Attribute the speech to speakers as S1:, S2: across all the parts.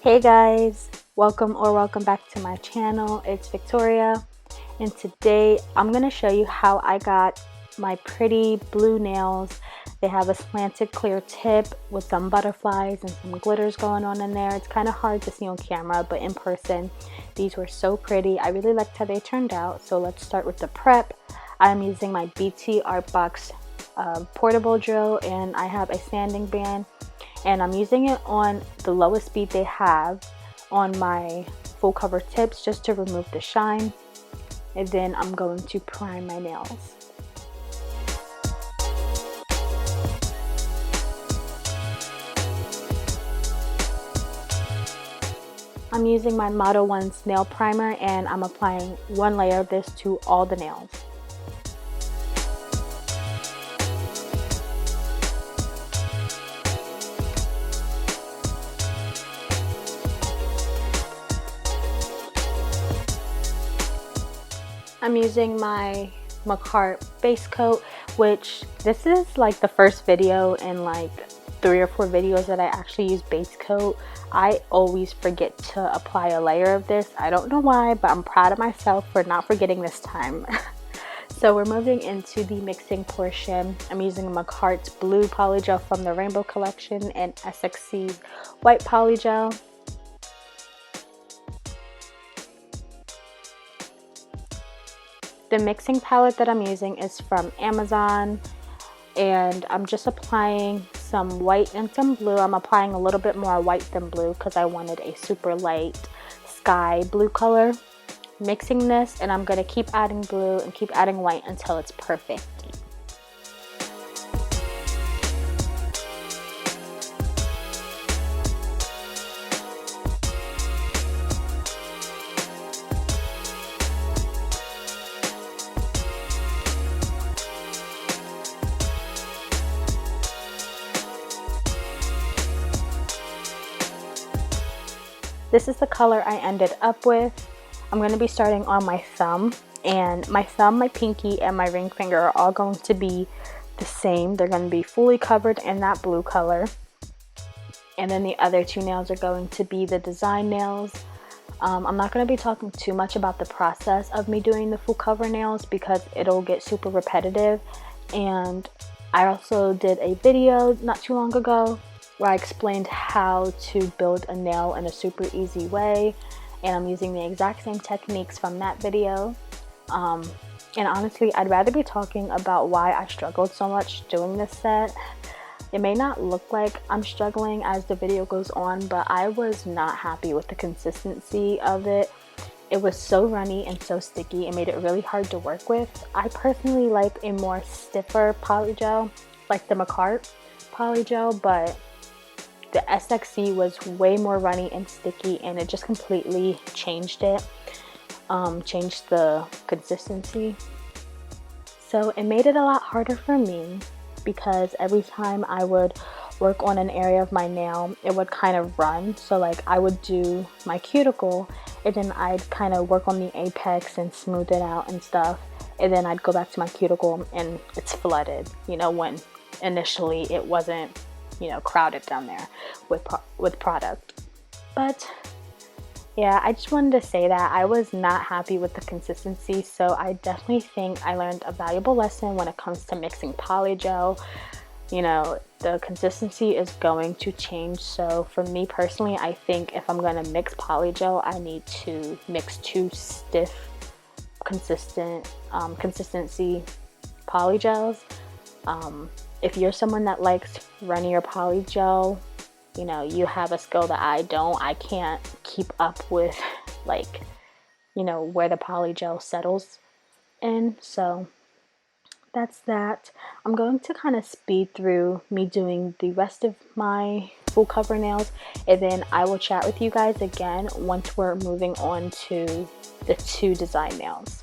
S1: Hey guys, welcome back to my channel. It's Victoria, and today I'm going to show you how I got my pretty blue nails. They have a slanted clear tip with some butterflies and some glitters going on in there. It's kind of hard to see on camera, but in person these were so pretty. I really liked how they turned out. So let's start with the prep. I'm using my BT Art Box portable drill, and I have a sanding band, and I'm using it on the lowest speed they have on my full cover tips just to remove the shine, and then I'm going to prime my nails. I'm using my Model 1's nail primer, and I'm applying one layer of this to all the nails. I'm using my Macart base coat, which this is like the first video in like 3 or 4 videos that I actually use base coat. I always forget to apply a layer of this. I don't know why, but I'm proud of myself for not forgetting this time. So we're moving into the mixing portion. I'm using Macart's blue polygel from the Rainbow collection and SXC's white polygel. The mixing palette that I'm using is from Amazon, and I'm just applying some white and some blue. I'm applying a little bit more white than blue because I wanted a super light sky blue color. Mixing this, and I'm going to keep adding blue and keep adding white until it's perfect. This is the color I ended up with. I'm going to be starting on my thumb, and my thumb, my pinky, and my ring finger are all going to be the same. They're going to be fully covered in that blue color. And then the other 2 nails are going to be the design nails. I'm not going to be talking too much about the process of me doing the full cover nails because it'll get super repetitive. And I also did a video not too long ago where I explained how to build a nail in a super easy way, and I'm using the exact same techniques from that video. And honestly, I'd rather be talking about why I struggled so much doing this set. It may not look like I'm struggling as the video goes on, but I was not happy with the consistency of it. It was so runny and so sticky. It made it really hard to work with. I personally like a more stiffer polygel, like the Macart polygel, but the SXC was way more runny and sticky, and it just completely changed it, changed the consistency. So it made it a lot harder for me because every time I would work on an area of my nail, it would kind of run. So like I would do my cuticle, and then I'd kind of work on the apex and smooth it out and stuff, and then I'd go back to my cuticle and it's flooded, you know, when initially it wasn't, you know, crowded down there with product. But yeah, I just wanted to say that I was not happy with the consistency, so I definitely think I learned a valuable lesson when it comes to mixing polygel. You know, the consistency is going to change. So for me personally, I think if I'm going to mix polygel, I need to mix 2 stiff consistency polygels. If you're someone that likes runnier polygel, you know, you have a skill that I don't. I can't keep up with, like, you know, where the polygel settles in. So that's that. I'm going to kind of speed through me doing the rest of my full cover nails, and then I will chat with you guys again once we're moving on to the 2 design nails.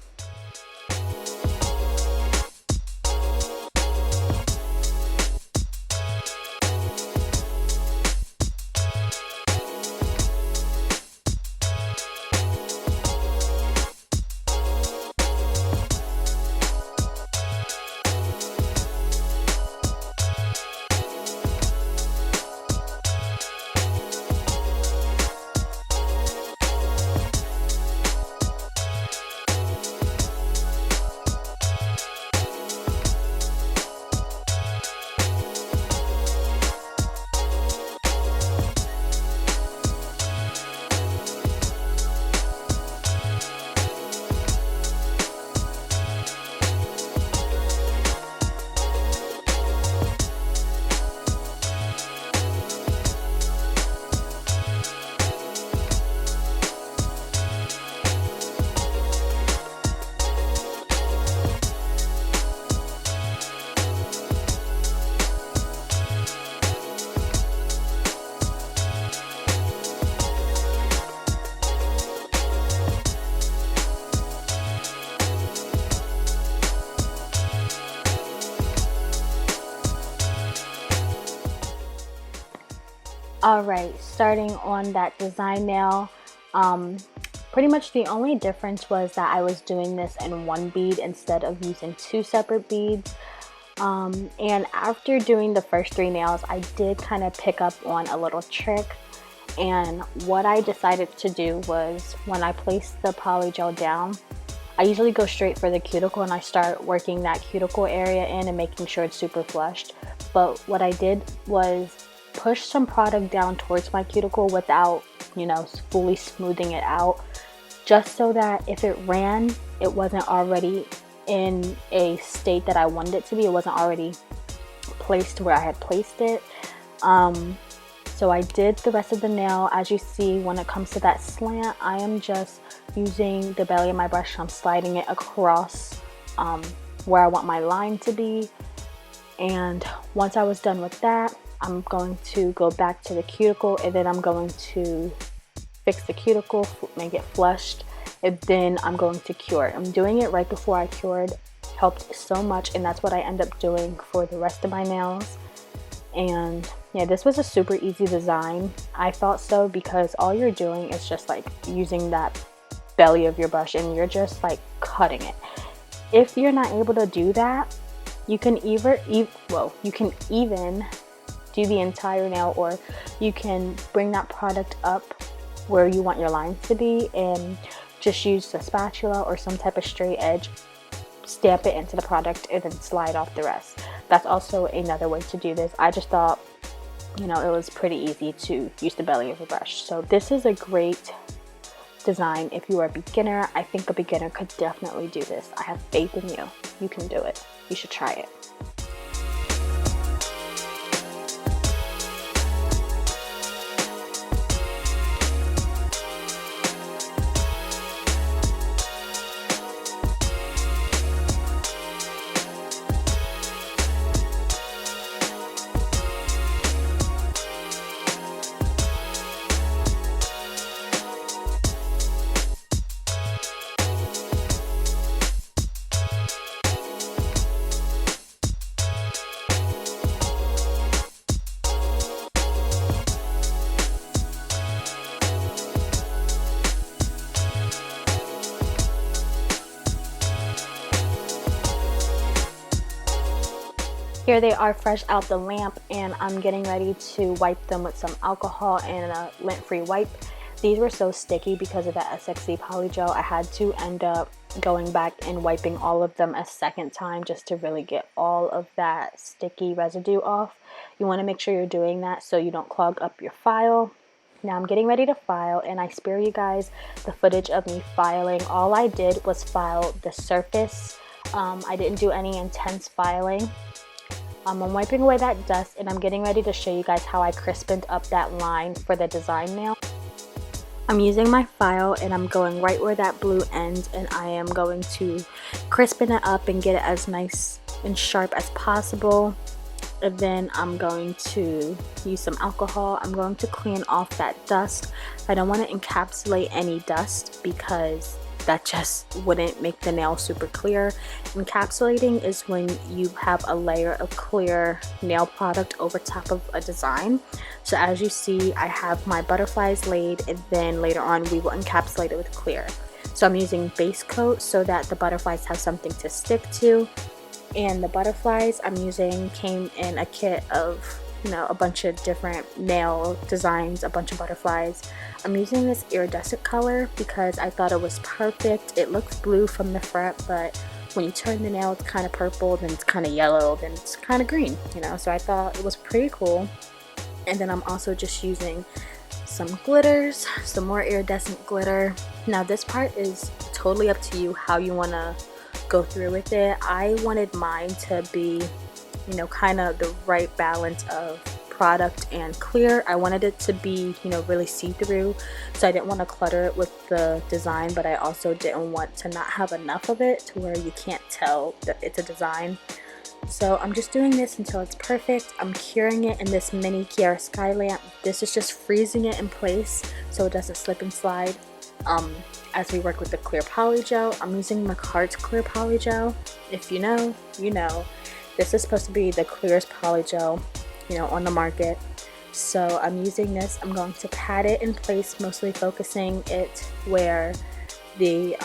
S1: Alright, starting on that design nail, pretty much the only difference was that I was doing this in one bead instead of using two separate beads. And after doing the first three nails, I did kind of pick up on a little trick. And what I decided to do was, when I placed the polygel down, I usually go straight for the cuticle and I start working that cuticle area in and making sure it's super flushed. But what I did was push some product down towards my cuticle without, you know, fully smoothing it out, just so that if it ran, it wasn't already in a state that I wanted it to be. It wasn't already placed where I had placed it. So I did the rest of the nail. As you see, when it comes to that slant, I am just using the belly of my brush. I'm sliding it across where I want my line to be. And once I was done with that, I'm going to go back to the cuticle, and then I'm going to fix the cuticle, make it flushed, and then I'm going to cure it. I'm doing it right before I cured. Helped so much, and that's what I end up doing for the rest of my nails. And yeah, this was a super easy design. I thought so, because all you're doing is just like using that belly of your brush and you're just like cutting it. If you're not able to do that, you can even do the entire nail, or you can bring that product up where you want your lines to be and just use the spatula or some type of straight edge, stamp it into the product, and then slide off the rest. That's also another way to do this. I just thought, you know, it was pretty easy to use the belly of a brush. So this is a great design if you are a beginner. I think a beginner could definitely do this. I have faith in you. You can do it. You should try it. Here they are fresh out the lamp, and I'm getting ready to wipe them with some alcohol and a lint-free wipe. These were so sticky because of the SXC Polygel. I had to end up going back and wiping all of them a second time just to really get all of that sticky residue off. You want to make sure you're doing that so you don't clog up your file. Now I'm getting ready to file, and I spare you guys the footage of me filing. All I did was file the surface. I didn't do any intense filing. I'm wiping away that dust, and I'm getting ready to show you guys how I crispened up that line for the design nail. I'm using my file, and I'm going right where that blue ends, and I am going to crispen it up and get it as nice and sharp as possible. And then I'm going to use some alcohol. I'm going to clean off that dust. I don't want to encapsulate any dust because that just wouldn't make the nail super clear. Encapsulating is when you have a layer of clear nail product over top of a design. So as you see, I have my butterflies laid, and then later on we will encapsulate it with clear. So I'm using base coat so that the butterflies have something to stick to. And the butterflies I'm using came in a kit of, you know, a bunch of different nail designs, a bunch of butterflies. I'm using this iridescent color because I thought it was perfect. It looks blue from the front, but when you turn the nail, it's kind of purple, then it's kind of yellow, then it's kind of green, you know, so I thought it was pretty cool. And then I'm also just using some glitters, some more iridescent glitter. Now this part is totally up to you how you want to go through with it. I wanted mine to be, you know, kind of the right balance of product and clear. I wanted it to be, you know, really see-through, so I didn't want to clutter it with the design, but I also didn't want to not have enough of it to where you can't tell that it's a design. So I'm just doing this until it's perfect. I'm curing it in this mini Kiara Sky lamp. This is just freezing it in place so it doesn't slip and slide. As we work with the clear polygel, I'm using Makart's clear polygel. If you know, you know. This is supposed to be the clearest polygel, you know, on the market. So I'm using this. I'm going to pat it in place, mostly focusing it where the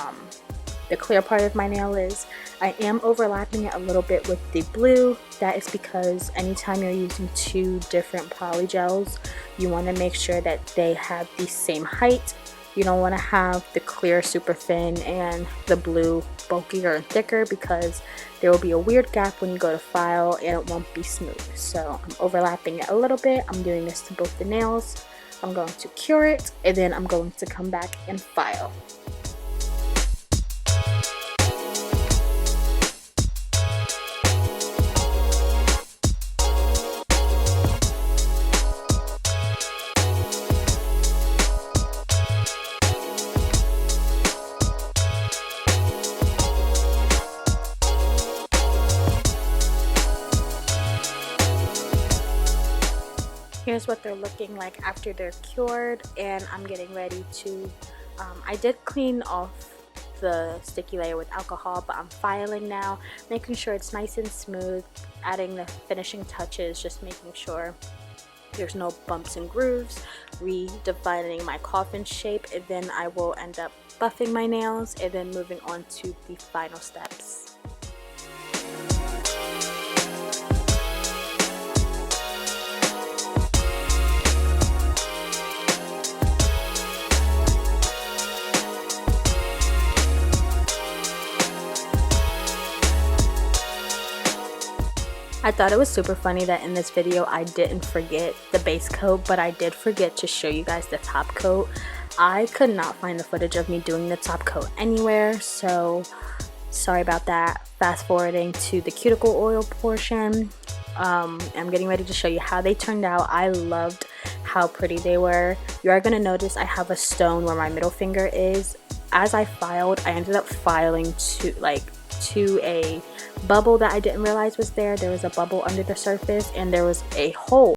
S1: clear part of my nail is. I am overlapping it a little bit with the blue. That is because anytime you're using two different polygels, you want to make sure that they have the same height. You don't want to have the clear super thin and the blue bulkier and thicker, because there will be a weird gap when you go to file and it won't be smooth. So I'm overlapping it a little bit. I'm doing this to both the nails. I'm going to cure it, and then I'm going to come back and file. Here's what they're looking like after they're cured, and I'm getting ready to, I did clean off the sticky layer with alcohol, but I'm filing now, making sure it's nice and smooth, adding the finishing touches, just making sure there's no bumps and grooves, redefining my coffin shape, and then I will end up buffing my nails and then moving on to the final steps. I thought it was super funny that in this video I didn't forget the base coat, but I did forget to show you guys the top coat. I could not find the footage of me doing the top coat anywhere, so sorry about that. Fast forwarding to the cuticle oil portion. I'm getting ready to show you how they turned out. I loved how pretty they were. You are going to notice I have a stone where my middle finger is. As I filed, I ended up filing to a bubble that I didn't realize was there. There was a bubble under the surface, and there was a hole